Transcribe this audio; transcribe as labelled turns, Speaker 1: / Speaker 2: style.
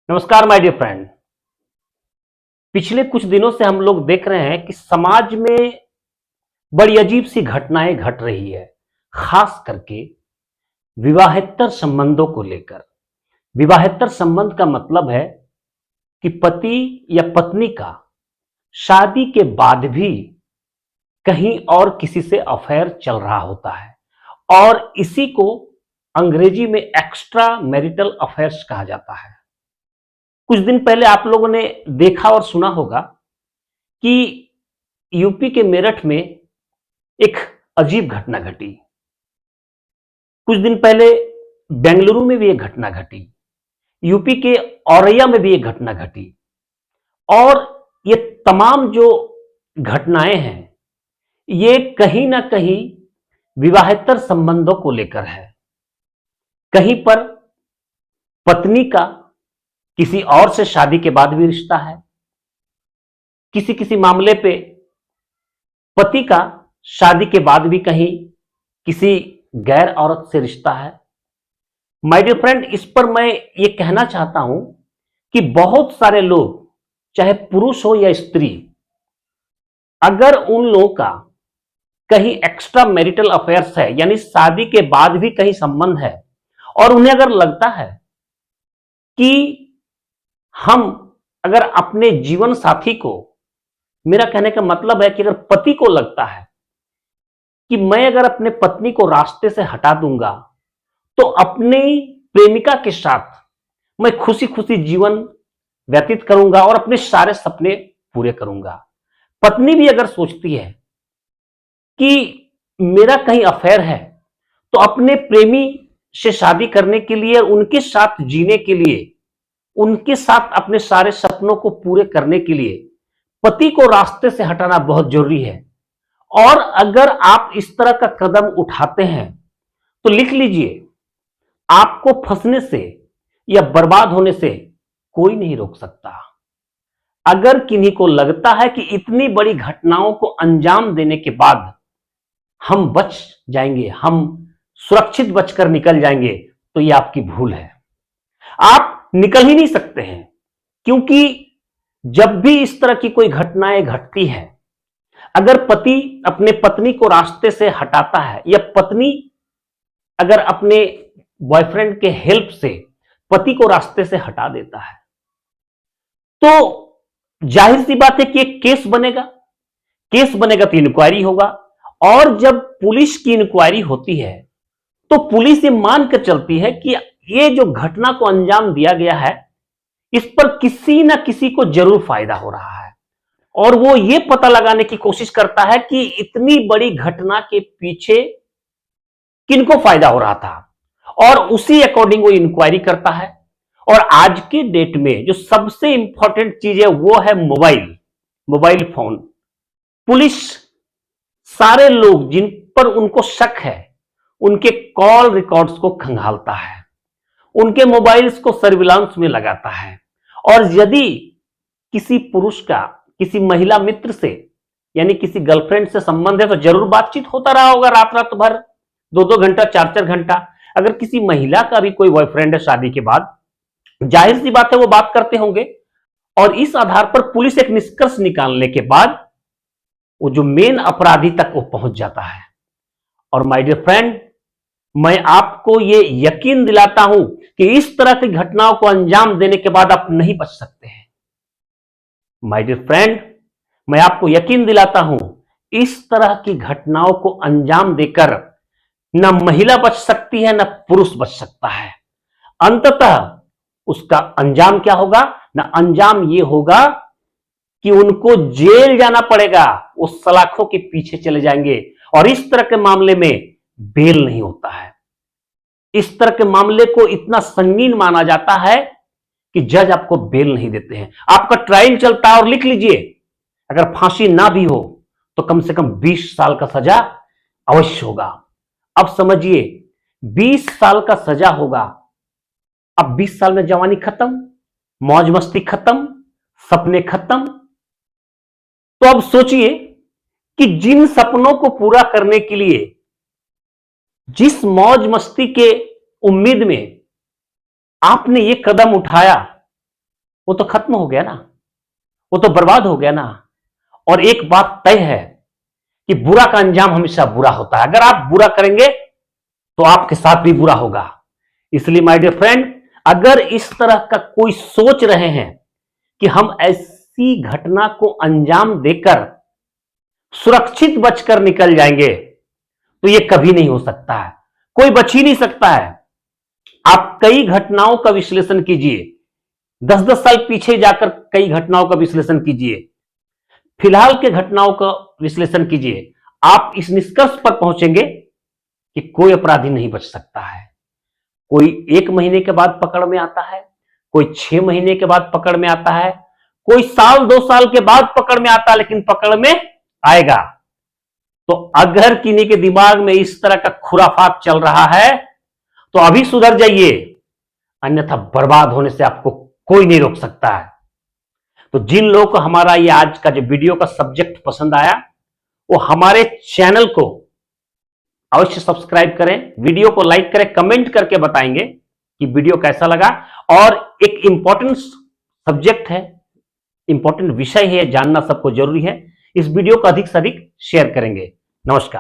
Speaker 1: नमस्कार my dear friend. पिछले कुछ दिनों से हम लोग देख रहे हैं कि समाज में बड़ी अजीब सी घटनाएं घट रही है, खास करके विवाहेतर संबंधों को लेकर। विवाहेतर संबंध का मतलब है कि पति या पत्नी का शादी के बाद भी कहीं और किसी से अफेयर चल रहा होता है और इसी को अंग्रेजी में एक्स्ट्रा मैरिटल अफेयर्स कहा जाता है। कुछ दिन पहले आप लोगों ने देखा और सुना होगा कि यूपी के मेरठ में एक अजीब घटना घटी। कुछ दिन पहले बेंगलुरु में भी एक घटना घटी, यूपी के औरैया में भी एक घटना घटी। और ये तमाम जो घटनाएं हैं ये कहीं ना कहीं विवाहेतर संबंधों को लेकर है। कहीं पर पत्नी का किसी और से शादी के बाद भी रिश्ता है, किसी किसी मामले पे पति का शादी के बाद भी कहीं किसी गैर औरत से रिश्ता है। माय डियर फ्रेंड, इस पर मैं ये कहना चाहता हूं कि बहुत सारे लोग, चाहे पुरुष हो या स्त्री, अगर उन लोगों का कहीं एक्स्ट्रा मैरिटल अफेयर्स है, यानी शादी के बाद भी कहीं संबंध है, और उन्हें अगर लगता है कि हम अगर अपने जीवन साथी को, मेरा कहने का मतलब है कि अगर पति को लगता है कि मैं अगर अपने पत्नी को रास्ते से हटा दूंगा तो अपनी प्रेमिका के साथ मैं खुशी खुशी जीवन व्यतीत करूंगा और अपने सारे सपने पूरे करूंगा। पत्नी भी अगर सोचती है कि मेरा कहीं अफेयर है तो अपने प्रेमी से शादी करने के लिए, उनके साथ जीने के लिए, उनके साथ अपने सारे सपनों को पूरे करने के लिए पति को रास्ते से हटाना बहुत जरूरी है। और अगर आप इस तरह का कदम उठाते हैं तो लिख लीजिए, आपको फंसने से या बर्बाद होने से कोई नहीं रोक सकता। अगर किन्हीं को लगता है कि इतनी बड़ी घटनाओं को अंजाम देने के बाद हम बच जाएंगे, हम सुरक्षित बचकर निकल जाएंगे, तो यह आपकी भूल है। आप निकल ही नहीं सकते हैं, क्योंकि जब भी इस तरह की कोई घटनाएं घटती है, अगर पति अपने पत्नी को रास्ते से हटाता है या पत्नी अगर अपने बॉयफ्रेंड के हेल्प से पति को रास्ते से हटा देता है, तो जाहिर सी बात है कि एक केस बनेगा। केस बनेगा तो इंक्वायरी होगा, और जब पुलिस की इंक्वायरी होती है तो पुलिस ये मानकर चलती है कि ये जो घटना को अंजाम दिया गया है, इस पर किसी ना किसी को जरूर फायदा हो रहा है, और वो ये पता लगाने की कोशिश करता है कि इतनी बड़ी घटना के पीछे किनको फायदा हो रहा था, और उसी अकॉर्डिंग वो इंक्वायरी करता है। और आज के डेट में जो सबसे इंपॉर्टेंट चीज है वो है मोबाइल फोन। पुलिस सारे लोग जिन पर उनको शक है उनके कॉल रिकॉर्ड्स को खंगालता है, उनके मोबाइल्स को सर्विलांस में लगाता है, और यदि किसी पुरुष का किसी महिला मित्र से, यानी किसी गर्लफ्रेंड से संबंध है, तो जरूर बातचीत होता रहा होगा रात रात भर, 2-2 घंटा, 4-4 घंटा। अगर किसी महिला का भी कोई बॉयफ्रेंड है शादी के बाद, जाहिर सी बात है वो बात करते होंगे, और इस आधार पर पुलिस एक निष्कर्ष निकालने के बाद वो जो मेन अपराधी तक वो पहुंच जाता है। और माय डियर फ्रेंड, मैं आपको ये यकीन दिलाता हूं कि इस तरह की घटनाओं को अंजाम देने के बाद आप नहीं बच सकते हैं। माय डियर फ्रेंड, मैं आपको यकीन दिलाता हूं, इस तरह की घटनाओं को अंजाम देकर न महिला बच सकती है, न पुरुष बच सकता है। अंततः उसका अंजाम क्या होगा? न अंजाम यह होगा कि उनको जेल जाना पड़ेगा, वो सलाखों के पीछे चले जाएंगे, और इस तरह के मामले में बेल नहीं होता है। इस तरह के मामले को इतना संगीन माना जाता है कि जज आपको बेल नहीं देते हैं। आपका ट्रायल चलता है, और लिख लीजिए, अगर फांसी ना भी हो तो कम से कम 20 साल का सजा अवश्य होगा। अब समझिए, 20 साल का सजा होगा। अब 20 साल में जवानी खत्म, मौज मस्ती खत्म, सपने खत्म। तो अब सोचिए कि जिन सपनों को पूरा करने के लिए, जिस मौज मस्ती के उम्मीद में आपने ये कदम उठाया, वो तो खत्म हो गया ना, वो तो बर्बाद हो गया ना। और एक बात तय है कि बुरा का अंजाम हमेशा बुरा होता है। अगर आप बुरा करेंगे तो आपके साथ भी बुरा होगा। इसलिए माय डियर फ्रेंड, अगर इस तरह का कोई सोच रहे हैं कि हम ऐसी घटना को अंजाम देकर सुरक्षित बचकर निकल जाएंगे, तो यह कभी नहीं हो सकता है। कोई बच ही नहीं सकता है। आप कई घटनाओं का विश्लेषण कीजिए, 10-10 साल पीछे जाकर कई घटनाओं का विश्लेषण कीजिए, फिलहाल के घटनाओं का विश्लेषण कीजिए। आप इस निष्कर्ष पर पहुंचेंगे कि कोई अपराधी नहीं बच सकता है। कोई 1 महीने के बाद पकड़ में आता है, कोई 6 महीने के बाद पकड़ में आता है, कोई साल 2 साल के बाद पकड़ में आता है, लेकिन पकड़ में आएगा। तो अगर किन्हीं के दिमाग में इस तरह का खुराफात चल रहा है तो अभी सुधर जाइए, अन्यथा बर्बाद होने से आपको कोई नहीं रोक सकता है। तो जिन लोगों को हमारा ये आज का जो वीडियो का सब्जेक्ट पसंद आया, वो हमारे चैनल को अवश्य सब्सक्राइब करें, वीडियो को लाइक करें, कमेंट करके बताएंगे कि वीडियो कैसा लगा। और एक इंपॉर्टेंट सब्जेक्ट है, इंपॉर्टेंट विषय है, जानना सबको जरूरी है। इस वीडियो को अधिक से अधिक शेयर करेंगे। नमस्कार।